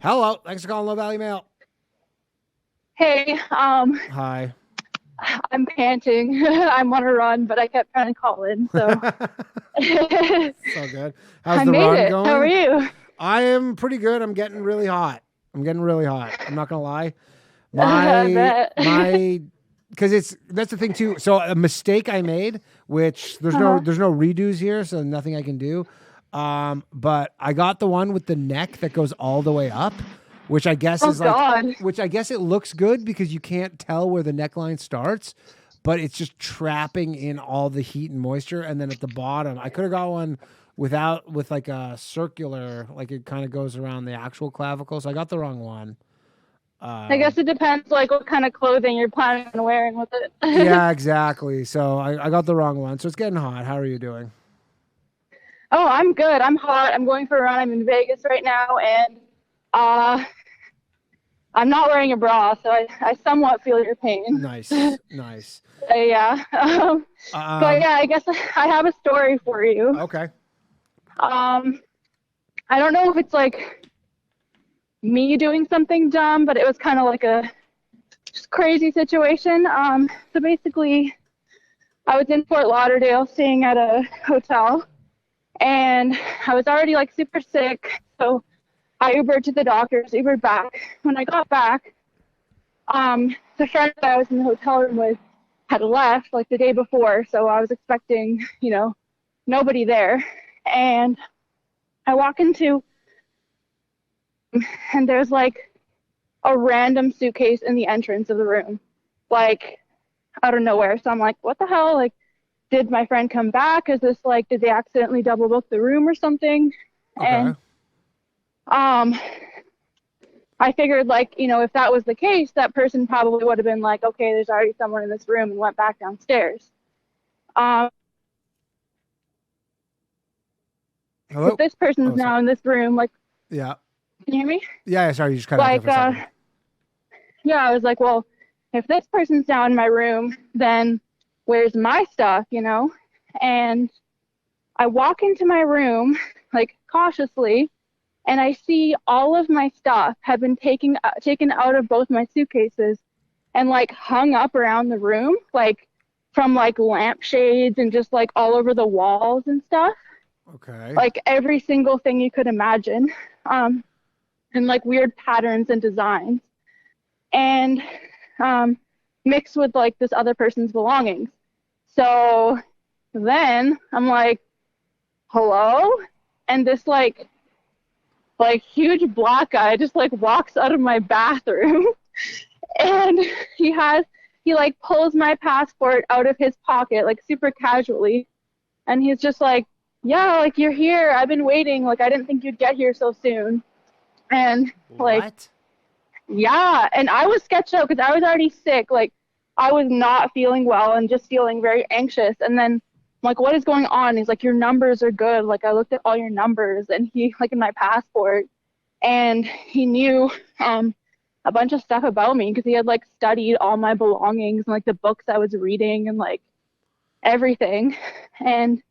Hello. Thanks for calling Low Valley Mail. Hey, Hi. I'm panting. I'm on a run, but I kept trying to call in, so I So good. How's the made run it. How are going? you? I am pretty good. I'm getting really hot. I'm not gonna lie. I My bet. my because that's the thing too. So a mistake I made, which Uh-huh. there's no redos here, so nothing I can do. But I got the one with the neck that goes all the way up, which I guess Oh is like God. which I guess it looks good because you can't tell where the neckline starts, but it's just trapping in all the heat and moisture. And then at the bottom, I could have got one with like a circular, like it kind of goes around the actual clavicle. So I got the wrong one. I Um, guess it depends, like what kind of clothing you're planning on wearing with it. yeah, exactly. So I got the wrong one. So it's getting hot. How are you doing? Oh, I'm good. I'm hot. I'm going for a run. I'm in Vegas right now, and uh, I'm not wearing a bra, so I somewhat feel your pain. Nice, nice. Yeah. But Um, yeah, I guess I have a story for you. okay. Um, I don't know if it's like me doing something dumb, but it was kind of like a just crazy situation. So basically, I was in Fort Lauderdale staying at a hotel, and I was already like super sick. So I Ubered to the doctors, Ubered back. When I got back, the friend that I was in the hotel room with had left like the day before. So I was expecting, nobody there. And I walk into, and there's like a random suitcase in the entrance of the room, like out of nowhere. So I'm like, what the hell? Like, did my friend come back? Is this like, did they accidentally double book the room or something? Okay. And um, I figured, like, if that was the case, that person probably would have been like, okay, there's already someone in this room and went back downstairs. Um, if Hello. this person's Oh, sorry. now in this room, like, Yeah. can you hear me? Yeah. Sorry, you just cut out there Like, for a second. yeah, I was like, well, if this person's down in my room, then where's my stuff? And I walk into my room, like cautiously, and I see all of my stuff have been taken out of both my suitcases and like hung up around the room, like from like lampshades and just like all over the walls and stuff, Okay. like every single thing you could imagine, um, and like weird patterns and designs, and um, mixed with like this other person's belongings. So then I'm like, hello, and this like huge black guy just like walks out of my bathroom and he has he like pulls my passport out of his pocket like super casually, and he's just like, yeah, like you're here, I've been waiting, like I didn't think you'd get here so soon. And like, What? yeah, and I was sketched out because I was already sick, like I was not feeling well and just feeling very anxious. And then I'm like, what is going on? He's like, your numbers are good, like I looked at all your numbers, and he like in my passport, and he knew a bunch of stuff about me because he had like studied all my belongings and like the books I was reading and like everything. And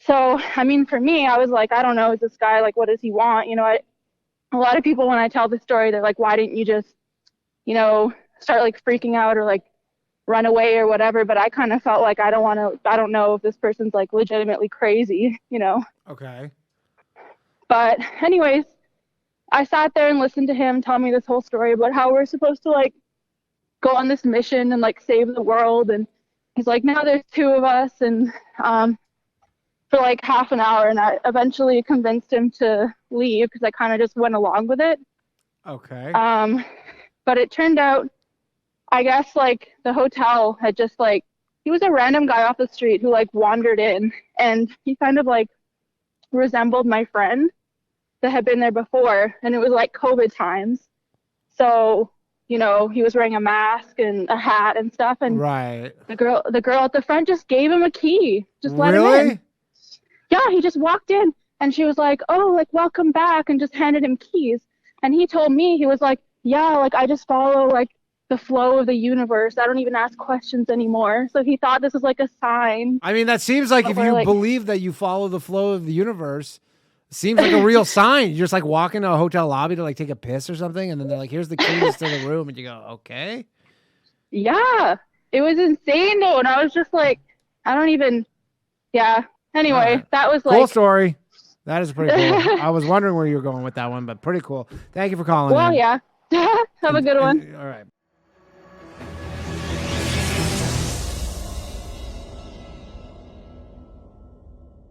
so, I mean, for me, I was like, I don't know, is this guy like, what does he want? A lot of people, when I tell the story, they're like, why didn't you just, start like freaking out or like run away or whatever? But I kind of felt like I don't know if this person's like legitimately crazy. Okay. But, anyways, I sat there and listened to him tell me this whole story about how we're supposed to like go on this mission and like save the world. And he's like, now there's two of us. And for like half an hour, and I eventually convinced him to leave because I kind of just went along with it. Okay. Um, but it turned out, I guess, like the hotel had just like, he was a random guy off the street who like wandered in, and he kind of like resembled my friend that had been there before. And it was like COVID times. So, he was wearing a mask and a hat and stuff. And Right. the girl at the front just gave him a key, just let him in. Really? Yeah, he just walked in, and she was like, oh, like welcome back, and just handed him keys. And he told me, he was like, yeah, like I just follow like the flow of the universe. I don't even ask questions anymore. So he thought this was like a sign. I mean, that seems like But if we're you like, believe that you follow the flow of the universe, Seems like a real sign. You're just like walking to a hotel lobby to like take a piss or something, and then they're like, "Here's the keys to the room," and you go, "Okay." Yeah, it was insane though, and I was just like, I don't even. Yeah. Anyway, Right. that was Cool like. story. That is pretty cool. I was wondering where you were going with that one, but pretty cool. Thank you for calling Well, in. yeah. Have a good one. All right.